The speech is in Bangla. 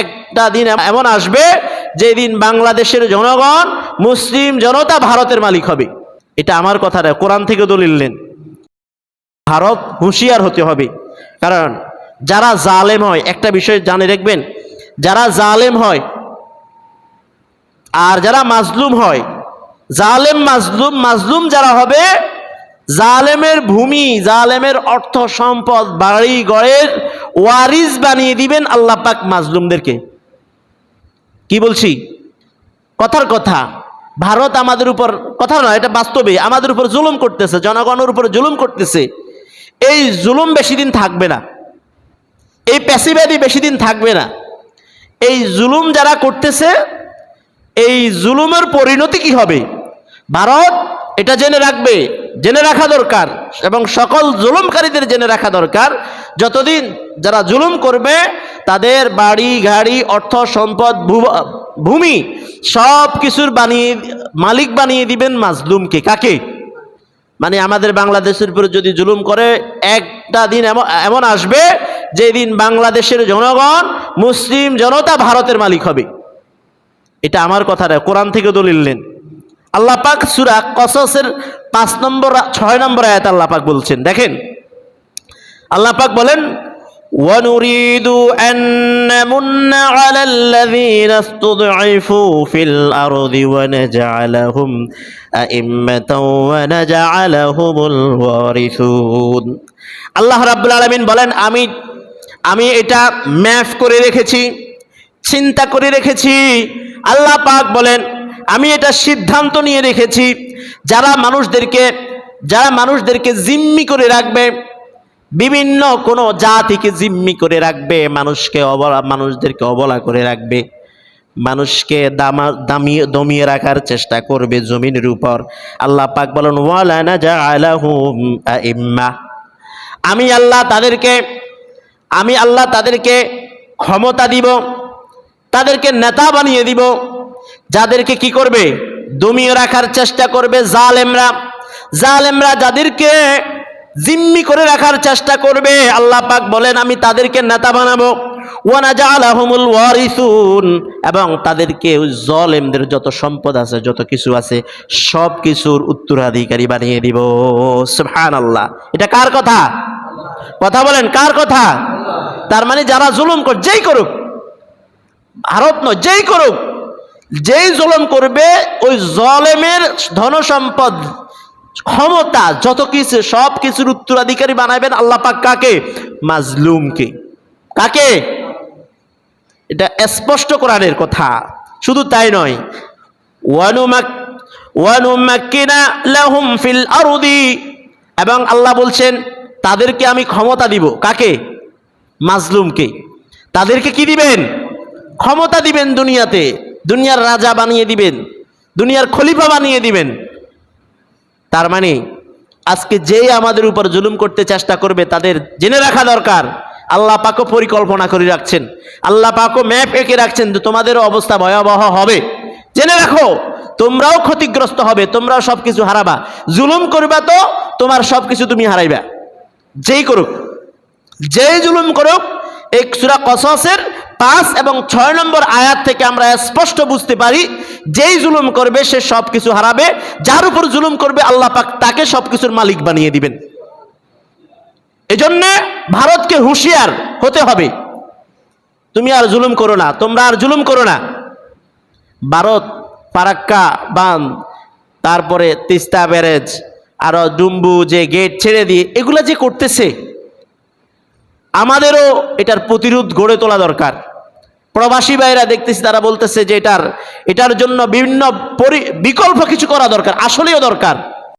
একটা দিন এমন আসবে যে দিন বাংলাদেশের জনগণ মুসলিম জনতা ভারতের মালিক হবে। এটা আমার কথা না, কোরআন থেকে দলিল নেন। ভারত হুঁশিয়ার হতে হবে, কারণ যারা জালেম হয়, একটা বিষয় জানে রাখবেন, যারা জালেম হয় আর যারা মাজলুম হয়, জালেম মাজলুম, মাজলুম যারা হবে, জালেমের ভূমি, জালেমের অর্থ সম্পদ, বাড়ি ঘরের ওয়ারিস বানিয়ে দিবেন আল্লাহ পাক মাজলুমদেরকে। কি বলছি? কথার কথা। ভারত আমাদের উপর, কথা নয়, এটা বাস্তবে আমাদের উপর জুলুম করতেছে, জনগণের উপর জুলুম করতেছে। এই জুলুম বেশি দিন থাকবে না, এই প্যাসিবাদী বেশি দিন থাকবে না। এই জুলুম যারা করতেছে, এই জুলুমের পরিণতি কি হবে ভারত এটা জেনে রাখবে, জেনে রাখা দরকার, এবং সকল জুলুমকারীদের জেনে রাখা দরকার। যতদিন যারা জুলুম করবে তাদের বাড়ি গাড়ি অর্থ সম্পদ ভূমি সব কিছুর মালিক বানিয়ে দিবেন মাজলুমকে। কাকে? মানে আমাদের বাংলাদেশের উপর যদি জুলুম করে, একটা দিন এমন আসবে যে দিন বাংলাদেশের জনগণ মুসলিম জনতা ভারতের মালিক হবে। এটা আমার কথা না, কোরআন থেকে দলিল নেন। আল্লাহ পাক সূরা কসসের 6 নম্বর আয়াত আল্লাহ পাক বলছেন, দেখেন আল্লাহ পাক বলেন, ওয়ানুরিদু আন নামুন্না আলাল লাযীনা ইসতুদঈফু ফিল আরদি ওয়া নাজআলাহুম আইম্মাতাও ওয়া নাজআলাহুমুল ওয়ারিসুন। আল্লাহ রাব্বুল আলামিন বলেন, আমি এটা ম্যাপ করে রেখেছি, চিন্তা করে রেখেছি। আল্লাহ পাক বলেন, আমি এটা সিদ্ধান্ত নিয়ে রেখেছি, যারা মানুষদেরকে জিম্মি করে রাখবে, বিভিন্ন কোনো জাতিকে জিম্মি করে রাখবে, মানুষদেরকে অবলা করে রাখবে, মানুষকে দমিয়ে রাখার চেষ্টা করবে জমিনের উপর। আল্লাহ পাক বলেন, ওয়ালা নাজআলাহুম আইম্মা, আমি আল্লাহ তাদেরকে ক্ষমতা দিব, তাদেরকে নেতা বানিয়ে দিব, যাদেরকে কি করবে? দমিয়ে রাখার চেষ্টা করবে জালেমরা যাদেরকে জিম্মি করে রাখার চেষ্টা করবে, আল্লাহ পাক বলেন আমি তাদেরকে নেতা বানাবো। ওয়া নাজআলাহুমুল ওয়ারিসুন, এবং তাদেরকে জালেমদের যত সম্পদ আছে, যত কিছু আছে, সব কিছুর উত্তরাধিকারী বানিয়ে দিব। সুবহানাল্লাহ। এটা কার কথা? কথা বলেন, কার কথা? তার মানে যারা জুলুম যেই করুক, ভারত নয়, যেই করুক, যেই জুলুম করবে, ওই জালেমের ধন সম্পদ ক্ষমতা যত কিছু, সব কিছুর উত্তরাধিকারী বানাবেন আল্লাহ পাক কাকে? মাজলুমকে। কাকে? এটা স্পষ্ট কোরআনের কথা। শুধু তাই নয়, ওয়ানুমাক্কিনা লাহুম ফিল আরদি, এবং আল্লাহ বলছেন তাদেরকে আমি ক্ষমতা দিব। কাকে? মাজলুমকে। তাদেরকে কি দিবেন? ক্ষমতা দিবেন, দুনিয়ার রাজা বানিয়ে দিবেন, দুনিয়ার খলিফা বানিয়ে দিবেন। তার মানে আজকে যেই আমাদের উপর জুলুম করতে চেষ্টা করবে, তাদের জেনে রাখা দরকার আল্লাহ পাকও পরিকল্পনা করে রাখছেন, আল্লাহ পাকও ম্যাপ এঁকে রাখছেন যে তোমাদেরও অবস্থা ভয়াবহ হবে। জেনে রাখো, তোমরাও ক্ষতিগ্রস্ত হবে, তোমরাও সবকিছু হারাবা। জুলুম করবা তো তোমার সবকিছু তুমি হারাইবা। যেই করুক, যেই জুলুম করুক, এই সূরা কসসের 5 এবং 6 নম্বর আয়াত থেকে আমরা স্পষ্ট বুঝতে পারি, যেই জুলুম করবে সে সবকিছু হারাবে, যার উপর জুলুম করবে আল্লাহ পাক তাকে সবকিছুর মালিক বানিয়ে দিবেন। এজন্য ভারতকে হুঁশিয়ার হতে হবে, তুমি আর জুলুম করো না, তোমরা আর জুলুম করো না। ভারত ফারাক্কা বাঁধ, তারপরে তিস্তা ব্যারেজ, আরো ডুম্বু যে গেট ছেড়ে দিয়ে এগুলা যে করতেছে, আমাদেরও এটার প্রতিরোধ গড়ে তোলা দরকার। প্রবাসী ভাইরা দেখতেছি তারা বলতেছে যে এটার জন্য বিভিন্ন বিকল্প কিছু করা দরকার, আসলেও দরকার।